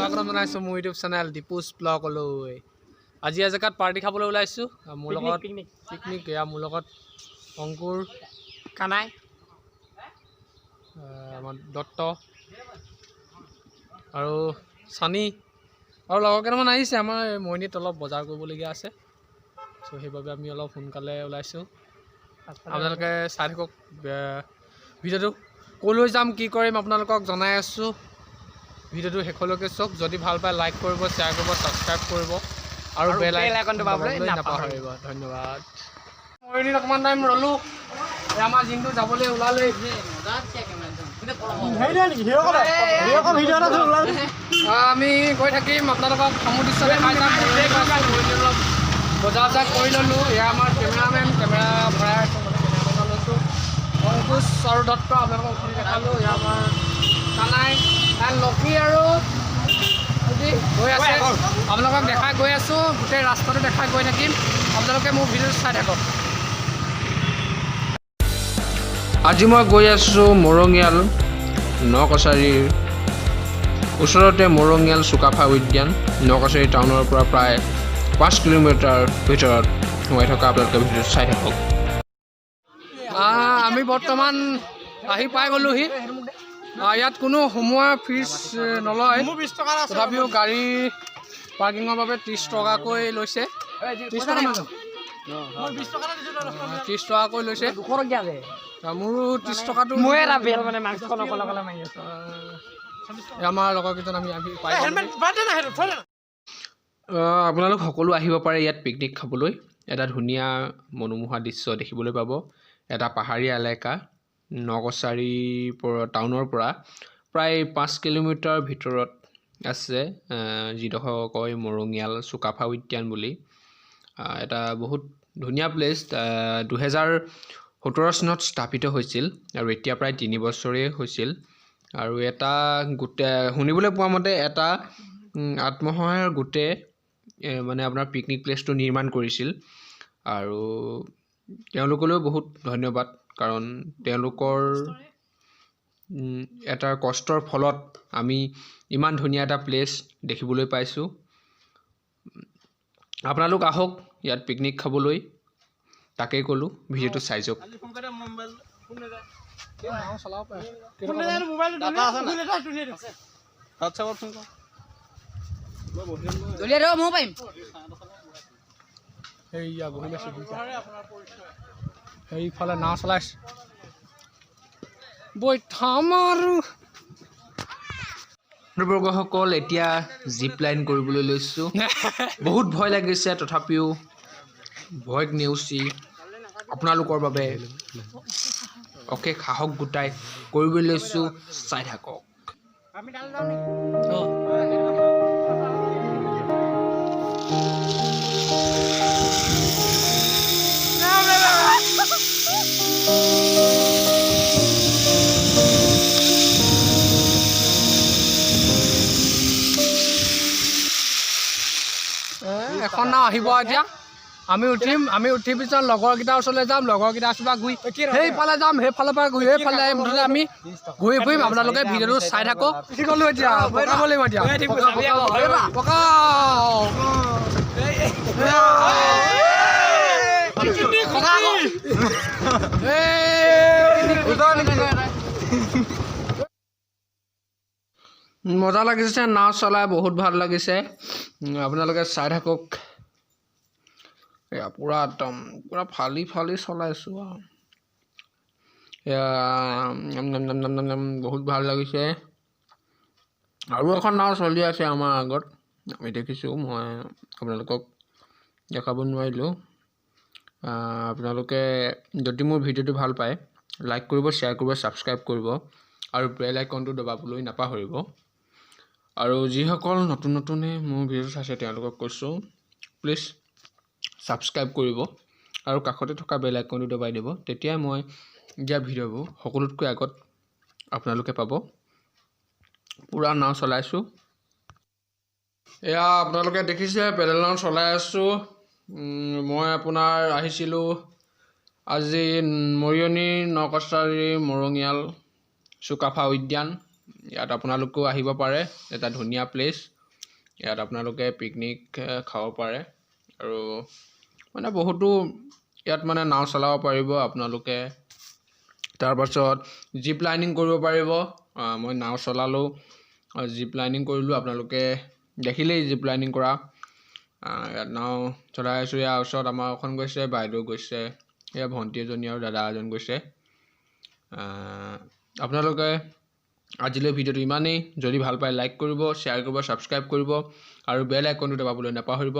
স্বাগতম জনাইছোঁ মোৰ ইউটিউব চেনেল দীপুজ ব্লগলৈ। আজি এজেগাত পাৰ্টি খাবলৈ ওলাইছোঁ। মোৰ লগত পিকনিক এয়া মোৰ লগত অংকুৰ, কানাই, আমাৰ দত্ত আৰু চানি আৰু লগৰ কেইটামান আহিছে। আমাৰ মৰিনীত অলপ বজাৰ কৰিবলগীয়া আছে, চ' সেইবাবে আমি অলপ সোনকালে ওলাইছোঁ। আপোনালোকে চাই থাকক ভিডিঅ'টো। ক'লৈ যাম কি কৰিম আপোনালোকক জনাই আছোঁ। ভিডিঅ'টো শেষলৈকে চাওক। যদি ভাল পায় লাইক কৰিব, শ্বেয়াৰ কৰিব, ছাবস্ক্ৰাইব কৰিব আৰু বেল আইকনটো দবাবলৈ নাপাহৰিব। ধন্যবাদ। মৰিনীত অকণমান টাইম ৰ'লোঁ। আমাৰ জিংটো যাবলৈ ওলালেই। আমি গৈ থাকিম, আপোনালোকক সমুদ্ৰ দৃশ্য দেখাই যাম। অলপ বজাৰ চজাৰ কৰি ল'লোঁ। এয়া আমাৰ কেমেৰামেন, কেমেৰা ভৰাই আছোঁ, কেমেৰামেন লৈছোঁ। অংকুশ আৰু দত্ত আপোনালোকক উঠি দেখালোঁ। এয়া আমাৰ কানাই, লক্ষী আৰু গৈ আছে। আপোনালোকক দেখাই গৈ আছোঁ, গোটেই ৰাস্তাটো দেখাই গৈ থাকিম। আপোনালোকে মোৰ ভিডিঅ'টো চাই থাকক। আজি মই গৈ আছোঁ মৰঙীয়াল নকছাৰীৰ ওচৰতে মৰঙীয়াল চুকাফা উদ্যান। নকছাৰী টাউনৰ পৰা প্ৰায় 5 কিলোমিটাৰ ভিতৰত সোমাই থকা আপোনালোকে ভিডিঅ'টো চাই থাকক। আমি বৰ্তমান আহি পাই গ'লোহি। ইয়াত কোনো সোমোৱা ফিজ নলয়, তথাপিও গাড়ী পাৰ্কিঙৰ বাবে 30 টকাকৈ লৈছে। 30 টকাকৈ লৈছে। মোৰো 30 টকাটো আমাৰ লগৰকেইজন আমি পাই আপোনালোক সকলো আহিব পাৰে ইয়াত পিকনিক খাবলৈ। এটা ধুনীয়া মনোমোহা দৃশ্য দেখিবলৈ পাব। এটা পাহাৰীয়া এলেকা নকছাৰী টাউনৰ পৰা প্ৰায় 5 কিলোমিটাৰ ভিতৰত আছে, যিডোখৰ কয় মৰঙীয়াল চুকাফা উদ্যান বুলি। এটা বহুত ধুনীয়া প্লেচ। 2017 চনত স্থাপিত হৈছিল আৰু এতিয়া প্ৰায় 3 বছৰেই হৈছিল। আৰু এটা গোটেই শুনিবলৈ পোৱা মতে এটা আত্মসহায়ক গোটে মানে আপোনাৰ পিকনিক প্লেচটো নিৰ্মাণ কৰিছিল। আৰু তেওঁলোকলৈও বহুত ধন্যবাদ, কাৰণ তেওঁলোকৰ এটা কষ্টৰ ফলত আমি ইমান ধুনীয়া এটা প্লেচ দেখিবলৈ পাইছোঁ। আপোনালোক আহক ইয়াত পিকনিক খাবলৈ। তাকেই ক'লোঁ, ভিডিঅ'টো চাই যাওক। সেইফালে নাও চলাইছে বৈঠাম আৰু বন্ধুবৰ্গসকল, এতিয়া জিপ লাইন কৰিবলৈ লৈছোঁ। বহুত ভয় লাগিছে, তথাপিও ভয় নেওচি আপোনালোকৰ বাবে অশেষ সাহস গোটাই কৰিবলৈ লৈছোঁ। চাই থাকক। এখন নাও আহিব এতিয়া, আমি উঠিম। আমি উঠি পিছত লগৰকেইটাৰ ওচৰলৈ যাম। লগৰকেইটাৰ ওচৰৰ পৰা ঘূৰি সেইফালে যাম, সেইফালৰ পৰা ঘূৰি সেইফালে মুঠতে আমি ঘূৰি ফুৰিম। আপোনালোকে ভিডিঅ'টো চাই থাকক। গ'লোঁ এতিয়া পকাব লাগিব এতিয়া। মজা লাগিছে, নাও চলাই বহুত ভাল লাগিছে। আপোনালোকে চাই থাকক। এয়া পূৰা একদম পূৰা ফালি ফালি চলাইছোঁ আৰু এয়া বহুত ভাল লাগিছে। আৰু এখন নাও চলি আছে আমাৰ আগত, আমি দেখিছোঁ। মই আপোনালোকক দেখাব নোৱাৰিলোঁ। আপোনালোকে যদি মোৰ ভিডিঅ'টো ভাল পায় লাইক কৰিব, শ্বেয়াৰ কৰিব, ছাবস্ক্ৰাইব কৰিব আৰু বেল আইকনটো দবাবলৈ নাপাহৰিব। আৰু যিসকল নতুনে মোৰ ভিডিঅ' চাইছে তেওঁলোকক কৈছোঁ, প্লিজ ছাবস্ক্ৰাইব কৰিব আৰু কাষতে থকা বেল আইকনটো দবাই দিব। তেতিয়াই মই দিয়া ভিডিঅ'বোৰ সকলোতকৈ আগত আপোনালোকে পাব। পূৰা নাও চলাইছোঁ। এয়া আপোনালোকে দেখিছে পেডেল নাও চলাই আছোঁ। মই আপোনাৰ আহিছিলোঁ আজি মৰিয়নি নকছাৰী মৰঙীয়াল চুকাফা উদ্যান। ইয়াত আপোনালোকেও আহিব পাৰে। এটা ধুনীয়া প্লেচ। ইয়াত আপোনালোকে পিকনিক খাব পাৰে আৰু মানে বহুতো ইয়াত মানে নাও চলাব পাৰিব আপোনালোকে। তাৰপাছত জিপ লাইনিং কৰিব পাৰিব। মই নাও চলালোঁ, জিপ লাইনিং কৰিলোঁ, আপোনালোকে দেখিলেই জিপ লাইনিং কৰা। ইয়াত নাও চলাই আছোঁ। ইয়াৰ ওচৰত আমাৰ এখন গৈছে, বাইদেউ গৈছে, এয়া ভণ্টি এজনী আৰু দাদা এজন গৈছে। আপোনালোকে আজিলৈ ভিডিঅ'টো ইমানেই। যদি ভাল পায় লাইক কৰিব, শ্বেয়াৰ কৰিব, ছাবস্ক্ৰাইব কৰিব আৰু বেল আইকনটো দবাবলৈ নাপাহৰিব।